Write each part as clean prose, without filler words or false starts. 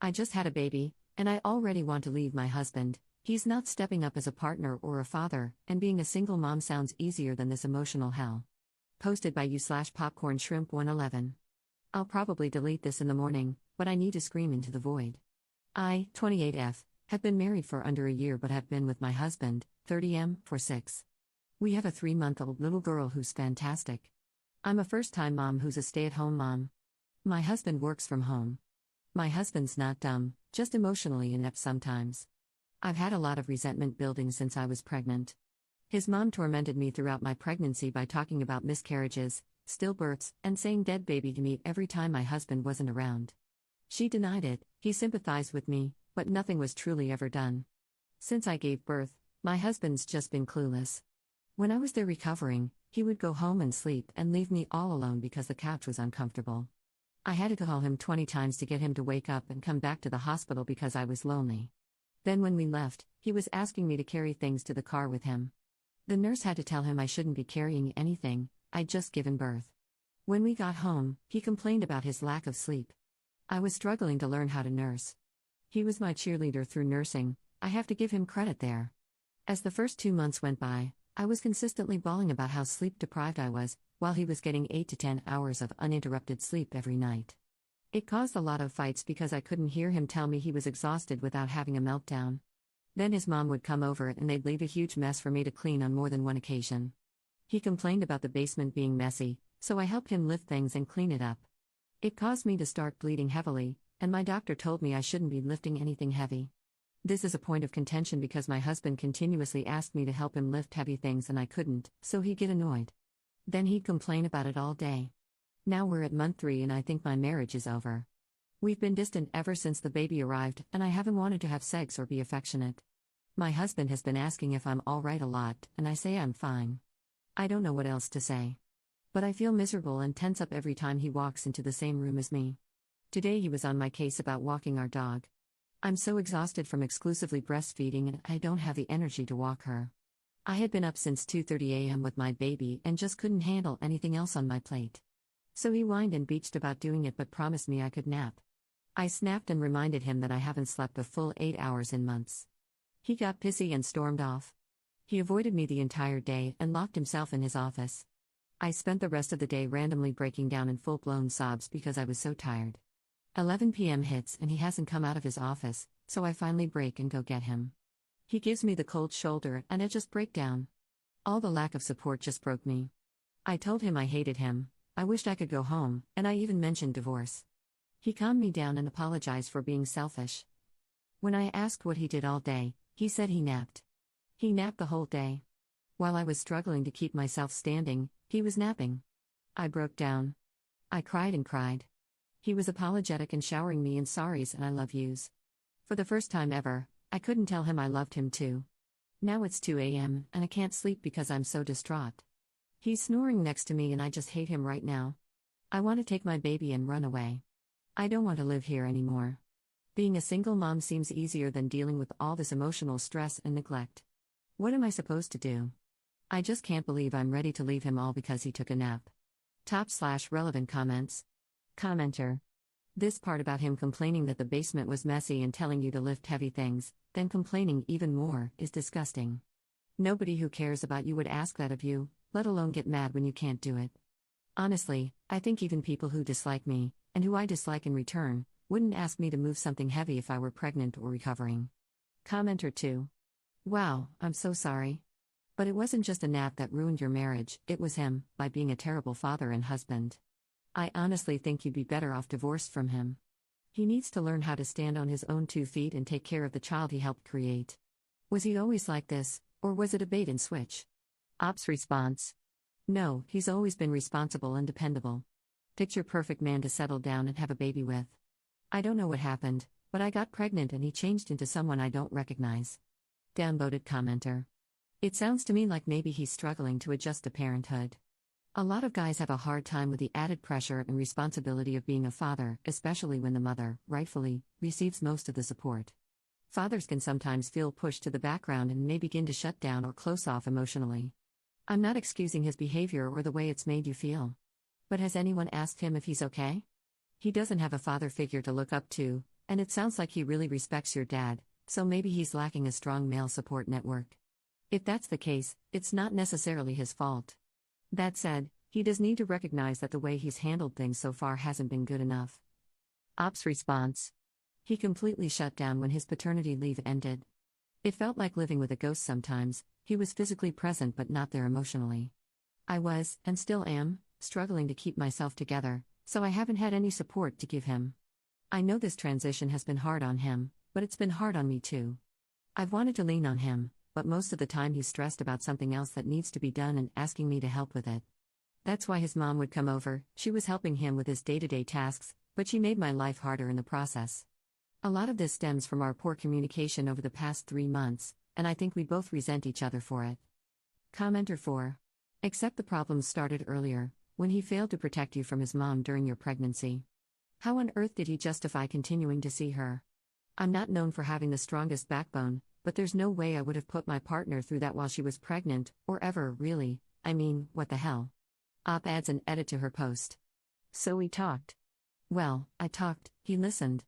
I just had a baby, and I already want to leave my husband. He's not stepping up as a partner or a father, and being a single mom sounds easier than this emotional hell. Posted by you/popcorn shrimp 111. I'll probably delete this in the morning, but I need to scream into the void. I, 28F, have been married for under a year but have been with my husband, 30M, for 6. We have a 3-month-old little girl who's fantastic. I'm a first-time mom who's a stay-at-home mom. My husband works from home. My husband's not dumb, just emotionally inept sometimes. I've had a lot of resentment building since I was pregnant. His mom tormented me throughout my pregnancy by talking about miscarriages, stillbirths, and saying dead baby to me every time my husband wasn't around. She denied it, he sympathized with me, but nothing was truly ever done. Since I gave birth, my husband's just been clueless. When I was there recovering, he would go home and sleep and leave me all alone because the couch was uncomfortable. I had to call him 20 times to get him to wake up and come back to the hospital because I was lonely. Then when we left, he was asking me to carry things to the car with him. The nurse had to tell him I shouldn't be carrying anything, I'd just given birth. When we got home, he complained about his lack of sleep. I was struggling to learn how to nurse. He was my cheerleader through nursing, I have to give him credit there. As the first 2 months went by, I was consistently bawling about how sleep-deprived I was, while he was getting 8 to 10 hours of uninterrupted sleep every night. It caused a lot of fights because I couldn't hear him tell me he was exhausted without having a meltdown. Then his mom would come over and they'd leave a huge mess for me to clean on more than one occasion. He complained about the basement being messy, so I helped him lift things and clean it up. It caused me to start bleeding heavily, and my doctor told me I shouldn't be lifting anything heavy. This is a point of contention because my husband continuously asked me to help him lift heavy things and I couldn't, so he'd get annoyed. Then he'd complain about it all day. Now we're at month 3 and I think my marriage is over. We've been distant ever since the baby arrived and I haven't wanted to have sex or be affectionate. My husband has been asking if I'm alright a lot, and I say I'm fine. I don't know what else to say. But I feel miserable and tense up every time he walks into the same room as me. Today he was on my case about walking our dog. I'm so exhausted from exclusively breastfeeding and I don't have the energy to walk her. I had been up since 2:30 a.m. with my baby and just couldn't handle anything else on my plate. So he whined and beached about doing it but promised me I could nap. I snapped and reminded him that I haven't slept a full 8 hours in months. He got pissy and stormed off. He avoided me the entire day and locked himself in his office. I spent the rest of the day randomly breaking down in full-blown sobs because I was so tired. 11 p.m. hits and he hasn't come out of his office, so I finally break and go get him. He gives me the cold shoulder and I just break down. All the lack of support just broke me. I told him I hated him, I wished I could go home, and I even mentioned divorce. He calmed me down and apologized for being selfish. When I asked what he did all day, he said he napped. He napped the whole day. While I was struggling to keep myself standing, he was napping. I broke down. I cried and cried. He was apologetic and showering me in sorries and I love yous. For the first time ever, I couldn't tell him I loved him too. Now it's 2 a.m. and I can't sleep because I'm so distraught. He's snoring next to me and I just hate him right now. I want to take my baby and run away. I don't want to live here anymore. Being a single mom seems easier than dealing with all this emotional stress and neglect. What am I supposed to do? I just can't believe I'm ready to leave him all because he took a nap. Top/relevant comments. Commenter. This part about him complaining that the basement was messy and telling you to lift heavy things, then complaining even more, is disgusting. Nobody who cares about you would ask that of you, let alone get mad when you can't do it. Honestly, I think even people who dislike me, and who I dislike in return, wouldn't ask me to move something heavy if I were pregnant or recovering. Commenter 2. Wow, I'm so sorry. But it wasn't just a nap that ruined your marriage, it was him, by being a terrible father and husband. I honestly think you'd be better off divorced from him. He needs to learn how to stand on his own 2 feet and take care of the child he helped create. Was he always like this, or was it a bait and switch? Ops response. No, he's always been responsible and dependable. Picture perfect man to settle down and have a baby with. I don't know what happened, but I got pregnant and he changed into someone I don't recognize. Downvoted commenter. It sounds to me like maybe he's struggling to adjust to parenthood. A lot of guys have a hard time with the added pressure and responsibility of being a father, especially when the mother, rightfully, receives most of the support. Fathers can sometimes feel pushed to the background and may begin to shut down or close off emotionally. I'm not excusing his behavior or the way it's made you feel. But has anyone asked him if he's okay? He doesn't have a father figure to look up to, And it sounds like he really respects your dad, so maybe he's lacking a strong male support network. If that's the case, it's not necessarily his fault. That said, he does need to recognize that the way he's handled things so far hasn't been good enough. Ops response. He completely shut down when his paternity leave ended. It felt like living with a ghost sometimes. He was physically present but not there emotionally. I was, and still am, struggling to keep myself together, so I haven't had any support to give him. I know this transition has been hard on him, but it's been hard on me too. I've wanted to lean on him, but most of the time he's stressed about something else that needs to be done and asking me to help with it. That's why his mom would come over. She was helping him with his day-to-day tasks, but she made my life harder in the process. A lot of this stems from our poor communication over the past 3 months, and I think we both resent each other for it. Commenter 4. Except the problems started earlier, when he failed to protect you from his mom during your pregnancy. How on earth did he justify continuing to see her? I'm not known for having the strongest backbone, but there's no way I would have put my partner through that while she was pregnant, or ever, really. I mean, what the hell? Op adds an edit to her post. So we talked. Well, I talked, he listened.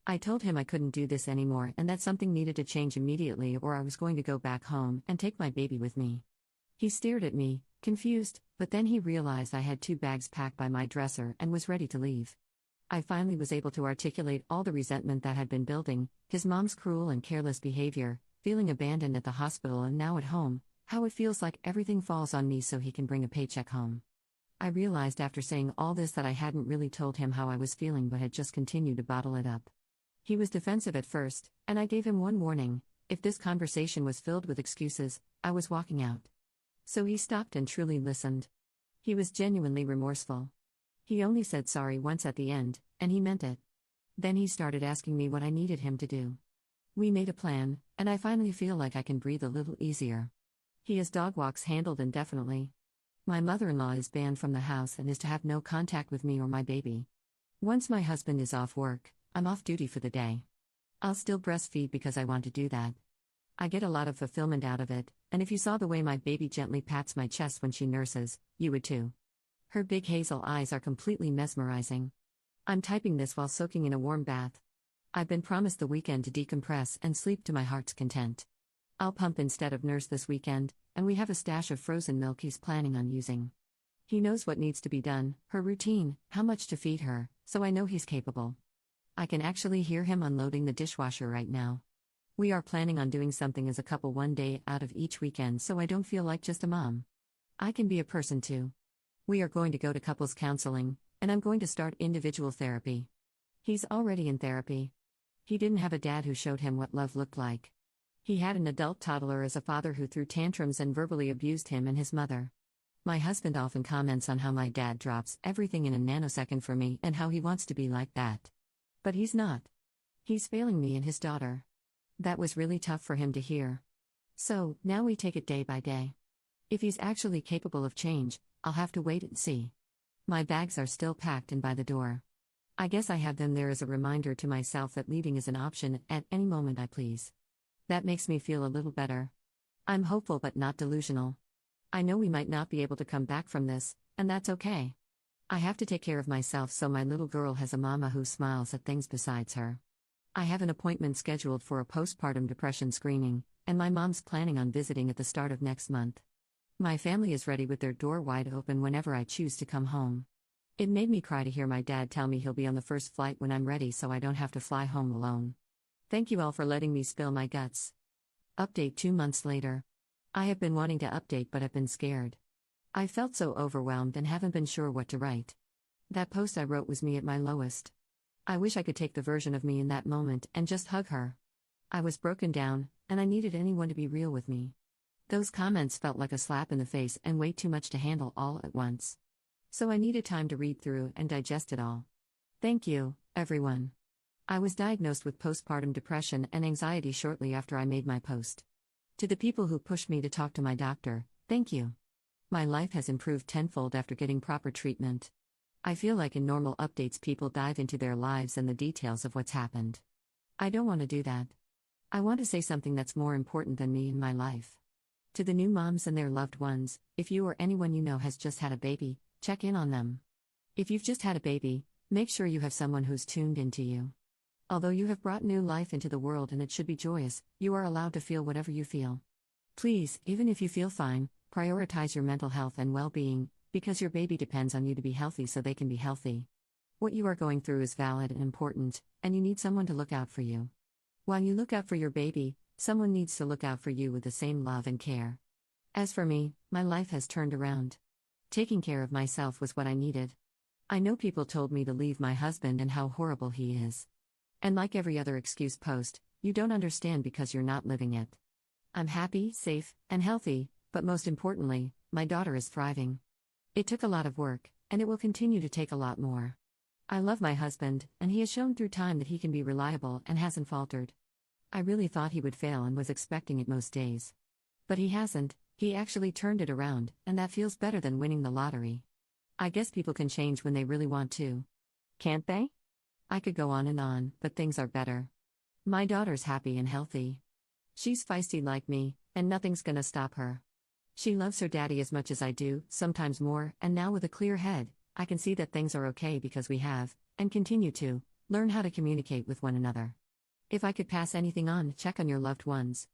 I told him I couldn't do this anymore and that something needed to change immediately or I was going to go back home and take my baby with me. He stared at me, confused, but then he realized I had 2 bags packed by my dresser and was ready to leave. I finally was able to articulate all the resentment that had been building, his mom's cruel and careless behavior, feeling abandoned at the hospital and now at home, how it feels like everything falls on me so he can bring a paycheck home. I realized after saying all this that I hadn't really told him how I was feeling but had just continued to bottle it up. He was defensive at first, and I gave him one warning: if this conversation was filled with excuses, I was walking out. So he stopped and truly listened. He was genuinely remorseful. He only said sorry once at the end, and he meant it. Then he started asking me what I needed him to do. We made a plan, and I finally feel like I can breathe a little easier. He has dog walks handled indefinitely. My mother-in-law is banned from the house and is to have no contact with me or my baby. Once my husband is off work, I'm off duty for the day. I'll still breastfeed because I want to do that. I get a lot of fulfillment out of it, and if you saw the way my baby gently pats my chest when she nurses, you would too. Her big hazel eyes are completely mesmerizing. I'm typing this while soaking in a warm bath. I've been promised the weekend to decompress and sleep to my heart's content. I'll pump instead of nurse this weekend, and we have a stash of frozen milk he's planning on using. He knows what needs to be done, her routine, how much to feed her, so I know he's capable. I can actually hear him unloading the dishwasher right now. We are planning on doing something as a couple one day out of each weekend so I don't feel like just a mom. I can be a person too. We are going to go to couples counseling, and I'm going to start individual therapy. He's already in therapy. He didn't have a dad who showed him what love looked like. He had an adult toddler as a father who threw tantrums and verbally abused him and his mother. My husband often comments on how my dad drops everything in a nanosecond for me and how he wants to be like that. But he's not. He's failing me and his daughter. That was really tough for him to hear. So, now we take it day by day. If he's actually capable of change, I'll have to wait and see. My bags are still packed and by the door. I guess I have them there as a reminder to myself that leaving is an option at any moment I please. That makes me feel a little better. I'm hopeful but not delusional. I know we might not be able to come back from this, and that's okay. I have to take care of myself so my little girl has a mama who smiles at things besides her. I have an appointment scheduled for a postpartum depression screening, and my mom's planning on visiting at the start of next month. My family is ready with their door wide open whenever I choose to come home. It made me cry to hear my dad tell me he'll be on the first flight when I'm ready so I don't have to fly home alone. Thank you all for letting me spill my guts. Update 2 months later. I have been wanting to update but have been scared. I felt so overwhelmed and haven't been sure what to write. That post I wrote was me at my lowest. I wish I could take the version of me in that moment and just hug her. I was broken down, and I needed anyone to be real with me. Those comments felt like a slap in the face and way too much to handle all at once. So I needed time to read through and digest it all. Thank you, everyone. I was diagnosed with postpartum depression and anxiety shortly after I made my post. To the people who pushed me to talk to my doctor, thank you. My life has improved tenfold after getting proper treatment. I feel like in normal updates people dive into their lives and the details of what's happened. I don't want to do that. I want to say something that's more important than me in my life. To the new moms and their loved ones, if you or anyone you know has just had a baby, check in on them. If you've just had a baby, make sure you have someone who's tuned into you. Although you have brought new life into the world and it should be joyous, you are allowed to feel whatever you feel. Please, even if you feel fine, prioritize your mental health and well-being, because your baby depends on you to be healthy so they can be healthy. What you are going through is valid and important, and you need someone to look out for you. While you look out for your baby, someone needs to look out for you with the same love and care. As for me, my life has turned around. Taking care of myself was what I needed. I know people told me to leave my husband and how horrible he is. And like every other excuse post, you don't understand because you're not living it. I'm happy, safe, and healthy, but most importantly, my daughter is thriving. It took a lot of work, and it will continue to take a lot more. I love my husband, and he has shown through time that he can be reliable and hasn't faltered. I really thought he would fail and was expecting it most days. But he hasn't, he actually turned it around, and that feels better than winning the lottery. I guess people can change when they really want to. Can't they? I could go on, but things are better. My daughter's happy and healthy. She's feisty like me, and nothing's gonna stop her. She loves her daddy as much as I do, sometimes more, and now with a clear head, I can see that things are okay because we have, and continue to, learn how to communicate with one another. If I could pass anything on, check on your loved ones.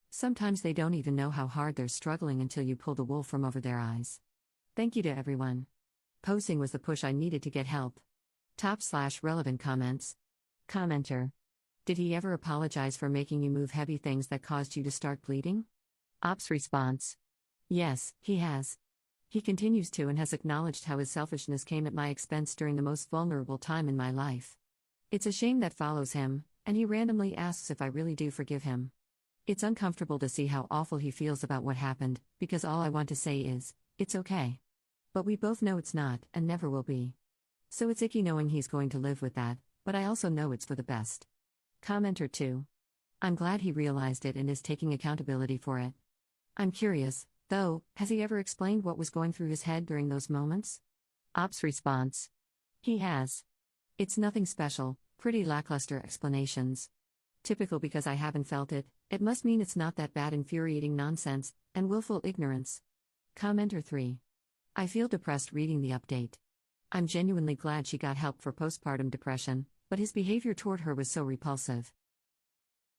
Sometimes they don't even know how hard they're struggling until you pull the wool from over their eyes. Thank you to everyone. Posting was the push I needed to get help. Top/relevant comments. Commenter. Did he ever apologize for making you move heavy things that caused you to start bleeding? Ops response. Yes, he has. He continues to and has acknowledged how his selfishness came at my expense during the most vulnerable time in my life. It's a shame that follows him, and he randomly asks if I really do forgive him. It's uncomfortable to see how awful he feels about what happened, because all I want to say is, it's okay. But we both know it's not, and never will be. So it's icky knowing he's going to live with that, but I also know it's for the best. Commenter 2. I'm glad he realized it and is taking accountability for it. I'm curious, though, has he ever explained what was going through his head during those moments? Ops response. He has. It's nothing special, pretty lackluster explanations. Typical because I haven't felt it, it must mean it's not that bad. Infuriating nonsense, and willful ignorance. Commenter 3. I feel depressed reading the update. I'm genuinely glad she got help for postpartum depression, but his behavior toward her was so repulsive.